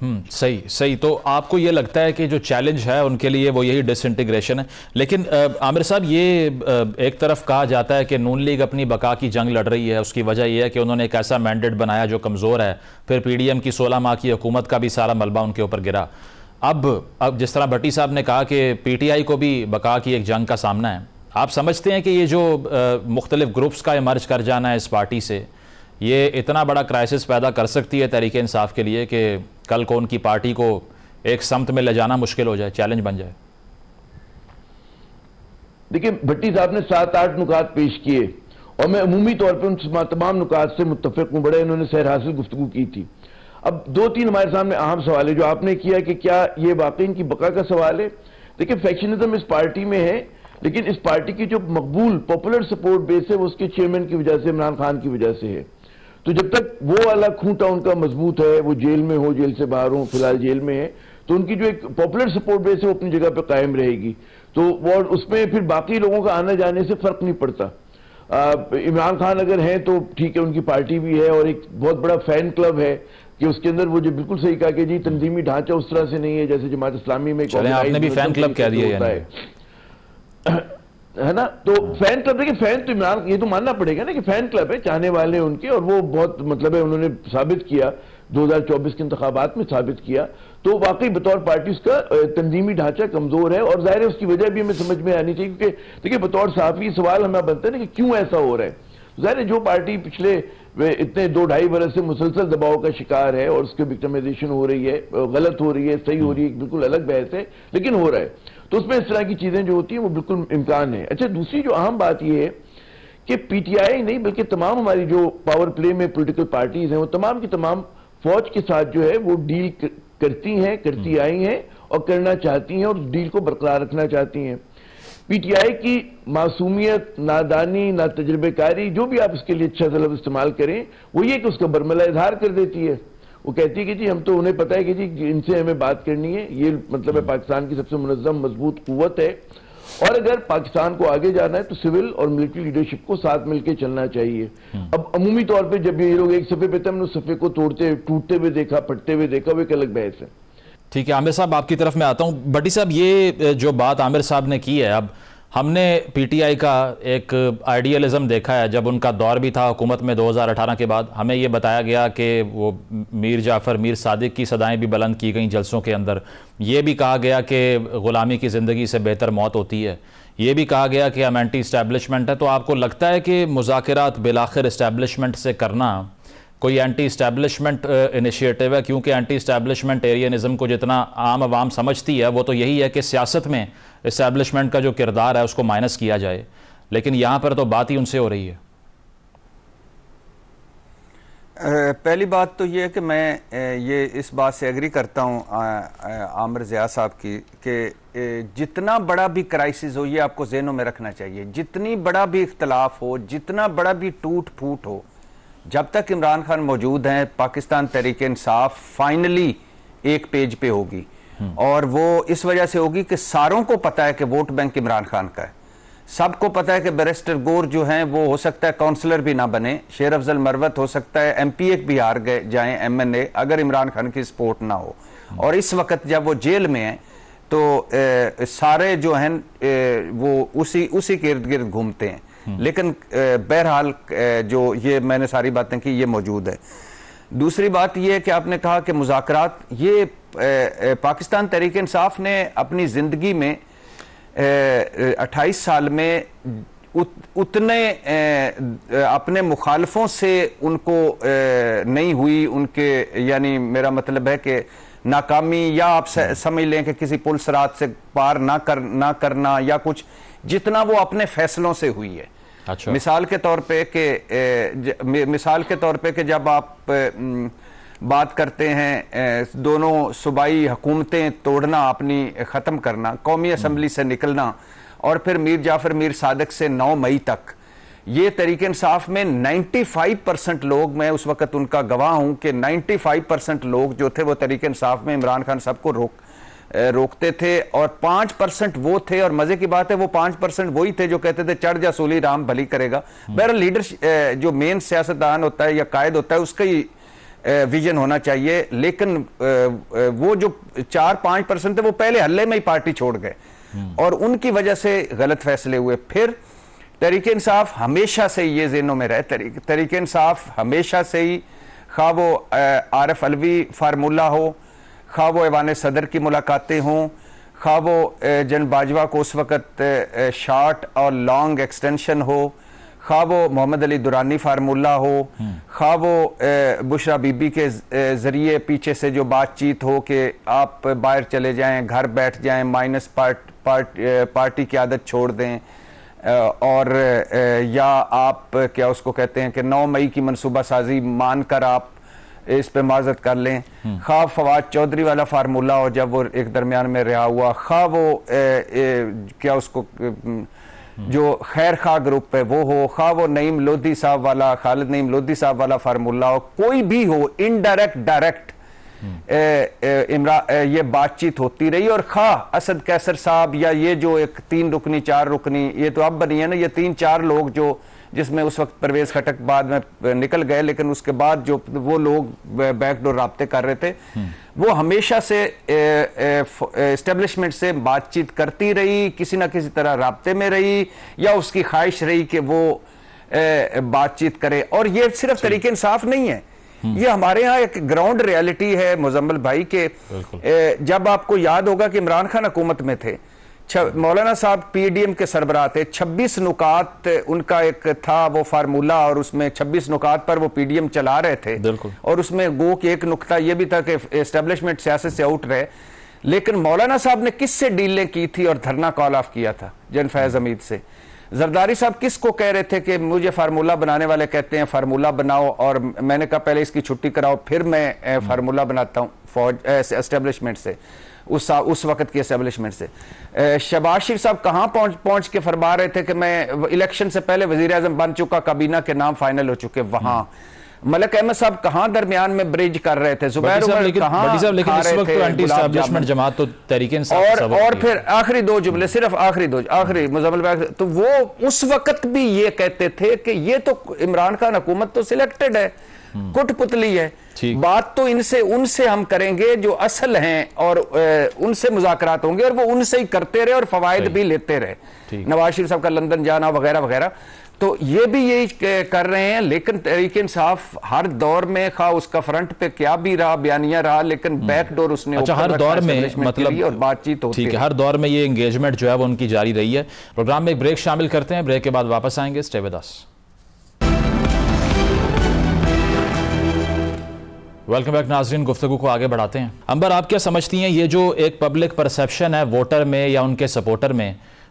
सही सही। तो आपको ये लगता है कि जो चैलेंज है उनके लिए वो यही डिसइंटीग्रेशन है। लेकिन आमिर साहब, ये एक तरफ कहा जाता है कि नून लीग अपनी बका की जंग लड़ रही है, उसकी वजह यह है कि उन्होंने एक ऐसा मैंडेट बनाया जो कमज़ोर है, फिर पीडीएम की 16 माह की हुकूमत का भी सारा मलबा उनके ऊपर गिरा। अब जिस तरह भट्टी साहब ने कहा कि पीटीआई को भी बका की एक जंग का सामना है, आप समझते हैं कि ये जो मुख्तलिफ ग्रुप्स का इमर्ज कर जाना है इस पार्टी से, ये इतना बड़ा क्राइसिस पैदा कर सकती है तहरीक इंसाफ के लिए कि कल को उनकी पार्टी को एक समत में ले जाना मुश्किल हो जाए, चैलेंज बन जाए? देखिए, भट्टी साहब ने 7-8 नुकात पेश किए और मैं अमूमी तौर पर उन तमाम नुकात से मुत्तफिक हूं। बड़े इन्होंने सैर हासिल गुफ्तगू की थी। अब 2-3 हमारे सामने अहम सवाल है जो आपने किया कि क्या ये वाकई इनकी बका का सवाल है। देखिए, फैक्शनिज्म इस पार्टी में है, लेकिन इस पार्टी की जो मकबूल पॉपुलर सपोर्ट बेस है वो उसके चेयरमैन की वजह से, इमरान खान की वजह से है। तो जब तक वो वाला खूंटा उनका मजबूत है, वो जेल में हो, जेल से बाहर हो, फिलहाल जेल में है, तो उनकी जो एक पॉपुलर सपोर्ट बेस है वो अपनी जगह पर कायम रहेगी। तो वो उसमें फिर बाकी लोगों का आने जाने से फर्क नहीं पड़ता। इमरान खान अगर हैं तो ठीक है, उनकी पार्टी भी है और एक बहुत बड़ा फैन क्लब है कि उसके अंदर वो जो बिल्कुल सही कहा कि जी तंजीमी ढांचा उस तरह से नहीं है जैसे जमात इस्लामी में आपने भी फैन क्लब कह दिया है ना। तो फैन क्लब, देखिए फैन तो इमरान, ये तो मानना पड़ेगा ना कि फैन क्लब है, चाहने वाले उनके, और वो बहुत मतलब है उन्होंने साबित किया 2024 के इंतखाबात में साबित किया। तो वाकई बतौर पार्टी उसका तंजीमी ढांचा कमजोर है और जाहिर है उसकी वजह भी हमें समझ में आनी चाहिए, क्योंकि देखिए बतौर सहाफी सवाल हमें बनता है ना कि क्यों ऐसा हो रहा है। जाहिर है जो पार्टी पिछले इतने 2-2.5 बरस से मुसलसल दबाव का शिकार है और उसकी विक्टिमाइजेशन हो रही है, गलत हो रही है, सही हो रही है, बिल्कुल अलग बहस है, लेकिन हो रहा है, तो उसमें इस तरह की चीजें जो होती हैं वो बिल्कुल इम्कान है। अच्छा, दूसरी जो अहम बात यह है कि पीटीआई नहीं बल्कि तमाम हमारी जो पावर प्ले में पॉलिटिकल पार्टीज हैं वो तमाम की तमाम फौज के साथ जो है वो डील करती हैं, करती आई हैं और करना चाहती हैं और डील को बरकरार रखना चाहती हैं। पीटीआई की मासूमियत, नादानी, ना तजर्बेकारी, जो भी आप इसके लिए अच्छा सा लफ्ज़ इस्तेमाल करें, वो ये कि उसका बरमला इजहार कर देती है। वो कहती है कि जी हम तो, उन्हें पता है कि जी इनसे हमें बात करनी है, ये मतलब है पाकिस्तान की सबसे मुनज़्ज़म मजबूत कुव्वत है और अगर पाकिस्तान को आगे जाना है तो सिविल और मिलिट्री लीडरशिप को साथ मिलकर चलना चाहिए। अब अमूमी तौर पर जब ये लोग एक सफ़े पे थे, हमने उस सफ़े को टूटते हुए देखा, फटते हुए देखा, वो एक अलग बहस है। ठीक है, आमिर साहब आपकी तरफ मैं आता हूं। भट्टी साहब, ये जो बात आमिर साहब ने की है, अब हमने पीटीआई का एक आइडियलिज्म देखा है जब उनका दौर भी था हुकूमत में 2018 के बाद। हमें ये बताया गया कि वो मीर जाफ़र, मीर सादिक की सदाएं भी बुलंद की गई जलसों के अंदर। ये भी कहा गया कि ग़ुलामी की ज़िंदगी से बेहतर मौत होती है। ये भी कहा गया कि हम एंटी इस्टेब्लिशमेंट है। तो आपको लगता है कि मुज़ाकरात बिलाखिर इस्टेब्लिशमेंट से करना कोई एंटी इस्टेब्लिशमेंट इनिशिएटिव है? क्योंकि एंटी इस्टेब्लिशमेंट एरियनिज़म को जितना आम आवाम समझती है वो तो यही है कि सियासत में इस्टेब्लिशमेंट का जो किरदार है उसको माइनस किया जाए, लेकिन यहाँ पर तो बात ही उनसे हो रही है। पहली बात तो ये है कि मैं ये इस बात से एग्री करता हूँ आमिर ज़िया साहब की कि जितना बड़ा भी क्राइसिस हो ये आपको ज़हनों में रखना चाहिए, जितनी बड़ा भी इख्तलाफ हो, जितना बड़ा भी टूट फूट हो, जब तक इमरान खान मौजूद हैं पाकिस्तान तहरीक इंसाफ फाइनली एक पेज पे होगी। और वो इस वजह से होगी कि सारों को पता है कि वोट बैंक इमरान खान का है। सबको पता है कि बैरिस्टर गोर जो हैं वो हो सकता है काउंसलर भी ना बने, शेर अफजल मरवत हो सकता है एमपीए भी हार गए जाएं एमएनए अगर इमरान खान की सपोर्ट ना हो। और इस वक्त जब वो जेल में हैं तो सारे जो हैं वो उसी के इर्द गिर्द घूमते हैं। लेकिन बहरहाल जो ये मैंने सारी बातें की ये मौजूद है। दूसरी बात ये है कि आपने कहा कि मुज़ाकरात, ये पाकिस्तान तहरीक इंसाफ ने अपनी ज़िंदगी में 28 साल में उतने अपने मुखालफों से उनको नहीं हुई, उनके यानी मेरा मतलब है कि नाकामी, या आप समझ लें कि किसी पुलिस रात से पार ना करना या कुछ, जितना वो अपने फैसलों से हुई है। अच्छा। मिसाल के तौर पे कि जब आप बात करते हैं दोनों सूबाई हुकूमतें तोड़ना, अपनी ख़त्म करना, कौमी असम्बली से निकलना, और फिर मीर जाफ़र मीर सादिक से 9 मई तक, ये तहरीक इंसाफ में 95% लोग, मैं उस वक़्त उनका गवाह हूं कि 95% लोग जो थे वो तहरीक इंसाफ में इमरान खान सबको रोकते थे, और 5% वो थे, और मजे की बात है वो 5% वही थे जो कहते थे चढ़ जा सूली राम भली करेगा। बहरहाल लीडर जो मेन सियासतदान होता है या कायद होता है उसका ही विजन होना चाहिए, लेकिन वो जो 4-5% थे वो पहले हल्ले में ही पार्टी छोड़ गए और उनकी वजह से गलत फैसले हुए। फिर तहरीक इंसाफ हमेशा से ये ज़हनों में रहे, तहरीक इंसाफ हमेशा से ही, खा वो आरिफ अलवी फार्मूला हो, खा वो ऐवान सदर की मुलाकातें हों, खा वो जन बाजवा को उस वक़्त शॉर्ट और लॉन्ग एक्सटेंशन हो, खा वो मोहम्मद अली दुरानी फार्मूला हो, खा वो बुशरा बीबी के ज़रिए पीछे से जो बातचीत हो कि आप बाहर चले जाएं, घर बैठ जाएं, माइनस पार्टी की आदत छोड़ दें, और या आप क्या उसको कहते हैं कि 9 मई की मनसूबा साजी मानकर आप इस पे माजरत कर लें। खा फवाद चौधरी वाला फार्मूला हो जब वो एक दरमियान में रहा हुआ, खा वो क्या उसको जो खैर खा ग्रुप है वो हो, खा वो नईम लोधी साहब वाला, खालिद नईम लोधी साहब वाला फार्मूला हो, कोई भी हो, इनडायरेक्ट डायरेक्ट ये बातचीत होती रही। और खा असद कैसर साहब या ये जो एक 3 रुकनी 4 रुकनी, ये तो अब बनी है ना, ये 3-4 लोग जो, जिसमें उस वक्त परवेज खटक बाद में निकल गए, लेकिन उसके बाद जो वो लोग बैकडोर राब्ते कर रहे थे, वो हमेशा से एस्टेब्लिशमेंट से बातचीत करती रही, किसी ना किसी तरह राब्ते में रही, या उसकी ख्वाहिश रही कि वो बातचीत करे। और ये सिर्फ तरीके इंसाफ नहीं है, ये हमारे यहाँ एक ग्राउंड रियलिटी है मुजम्मल भाई के। जब आपको याद होगा कि इमरान खान हुकूमत में थे, मौलाना साहब पीडीएम के सरबराह थे, 26 नुकात उनका एक था वो फार्मूला, और उसमें 26 नुकात पर वो पीडीएम चला रहे थे, और उसमें गो कि एक नुकता ये भी था कि एस्टेब्लिशमेंट सियासत से आउट रहे। लेकिन मौलाना साहब ने किससे डीलें की थी और धरना कॉल ऑफ किया था? जन फैज हमीद से। जरदारी साहब किसको कह रहे थे कि मुझे फार्मूला बनाने वाले कहते हैं फार्मूला बनाओ, और मैंने कहा पहले इसकी छुट्टी कराओ फिर मैं फार्मूला बनाता हूं फौज एस्टेब्लिशमेंट से, उस वक्त की एस्टेब्लिशमेंट से। शहबाज शरीफ साहब कहां पहुंच के फरमा रहे थे कि मैं इलेक्शन से पहले वजीर आजम बन चुका, काबीना के नाम फाइनल हो चुके, वहां मलिक अहमद साहब कहां दरमियान में ब्रिज कर रहे थे, जुबैर उमर कहां, लेकिन इस वक्त तो एंटी एस्टैब्लिशमेंट जमात तो तहरीक इंसाफ। और फिर आखिरी 2 जुमले, सिर्फ आखिरी मुजम्मिल भाई, तो वो उस वक्त भी ये कहते थे कि ये तो इमरान खान हुकूमत तो सिलेक्टेड है, कुटपुतली है, बात तो उनसे हम करेंगे जो असल हैं, और उनसे मुज़ाकरात होंगे, और वो उनसे ही करते रहे और फवायद भी लेते रहे। नवाज शरीफ साहब का लंदन जाना वगैरह वगैरह, तो ये भी यही कर रहे हैं। लेकिन तहरीक इंसाफ हर दौर में, खा उसका फ्रंट पे क्या भी रहा, बयानिया रहा, लेकिन बैकडोर उसने हर दौर में मतलब और बातचीत होती है। हर दौर में ये एंगेजमेंट जो है वो उनकी जारी रही है। प्रोग्राम में एक ब्रेक शामिल करते हैं, ब्रेक के बाद वापस आएंगे। Stay with us. Welcome back नाज़रीन, गुफ्तगू को आगे बढ़ाते हैं। अंबर, आप क्या समझती हैं ये जो एक पब्लिक परसेप्शन है वोटर में या उनके सपोर्टर में